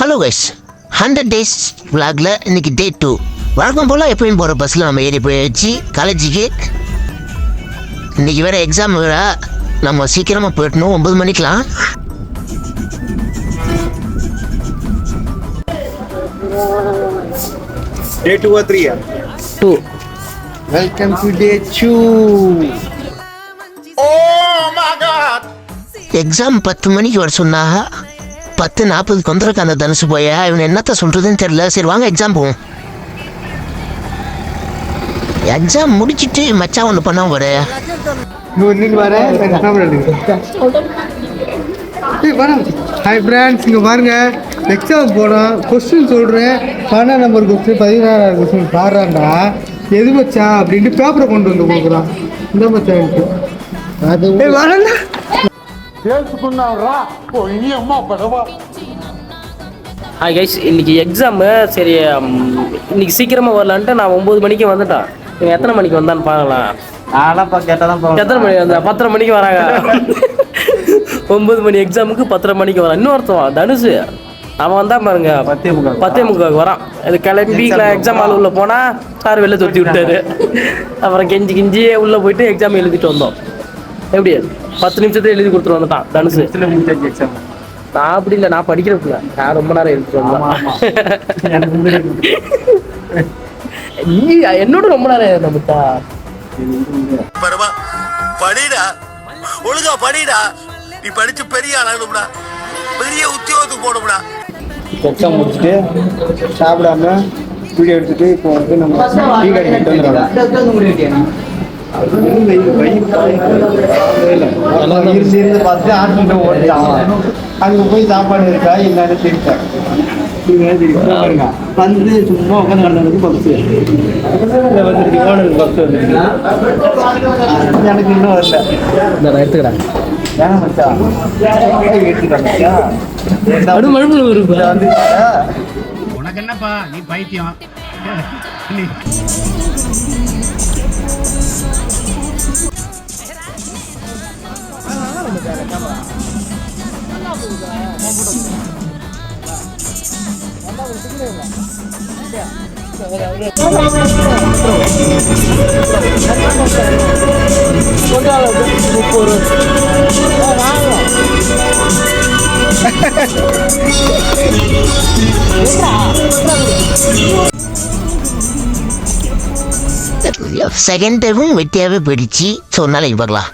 Hello guys, 100 days vlogல இன்னைக்கு டே 2. வழக்கம் போல் எப்பயும் போகிற பஸ்ஸில் நம்ம ஏறி போயிடுச்சு காலேஜுக்கு. இன்றைக்கி வேறு எக்ஸாம் வேறு, நம்ம சீக்கிரமாக போயிட்டணும் 9 மணிக்கெலாம். Day 2 or 3? 2. Welcome to day 2. Oh my god! Exam 10 மணிக்கு வர சொன்னாங்க. 10:40 வந்துருக்கு அந்த தனுசு போயா. இவன் என்னத்த சொல்கிறதுன்னு தெரியல. சரி வாங்க எக்ஸாம் போவோம். எக்ஸாம் முடிச்சுட்டு மச்சான் ஒன்று பண்ண வர ஹாய் ஃப்ரெண்ட்ஸ், இங்கே பாருங்க எக்ஸாம் போனோம். கொஸ்டின் சொல்கிறேன். 12 நம்பர் கொஸ்டின் 16 கொஸ்டின் பாடுறாண்டா. எது மச்சான் அப்படின்ட்டு பேப்பரை கொண்டு வந்து கொடுக்குறான். இந்த மச்சான் அது வரல ஹாய் கைஸ், இன்றைக்கி எக்ஸாமு. சரி இன்னைக்கு சீக்கிரமாக வரலான்ட்டு நான் 9 மணிக்கு வந்துட்டேன். இவன் எத்தனை மணிக்கு வந்தான்னு பார்க்கலாம். எத்தனை மணி வந்தா? 10:30 மணிக்கு வராங்க. 9 மணி எக்ஸாமுக்கு 10:30 மணிக்கு வரான். இன்னொருத்தவன் தனுசு, அவன் வந்தான் பாருங்க 10:45 வரான். இது கிளம்பி எக்ஸாம் ஹால் உள்ளே போனால் சார் வெளில தொட்டி விட்டாரு. அப்புறம் கெஞ்சி உள்ளே போயிட்டு எக்ஸாம் எழுதிட்டு வந்தோம். எப்படி 10 நிமிஷத்துல எழுதி கொடுத்துட்டு வந்துட்டான் தனுசு. எக்ஸாம் நான் அப்படி இல்லை, நான் படிக்கிறதுல நான் ரொம்ப நேரம் எழுதிட்டு வந்தேன். நீ என்னோட ரொம்ப நேரம் எழுதா படிடா, ஒழுங்கா படிடா. நீ படிச்சு பெரிய ஆளாகணும்டா, பெரிய உத்தியோகத்துக்கு போகணும்டா. எக்ஸாம் முடிச்சுட்டு சாப்பிடாம வீடியோ எடுத்துட்டு இப்போ வந்து நம்ம டீ கடை கிட்ட வந்துடுறோம். இருந்து பார்த்து ஆட்டு ஓடிட்டான். அங்கே போய் சாப்பாடு இருக்கா என்னன்னு தெரிவித்தேன். வந்து சும்மா உட்காந்து நடந்ததுக்கு பஸ் வந்துருக்கு. பஸ் வந்துருக்கு. எனக்கு இன்னும் வரல. நான் எடுத்துக்கிறேன். ஏன்னா மச்சா வந்து உனக்கு என்னப்பா, நீ பைத்தியம். செகண்ட் டைமும் வெட்டியாகவே போயிடுச்சு. ஸோ நாளைக்கு வரலாம்.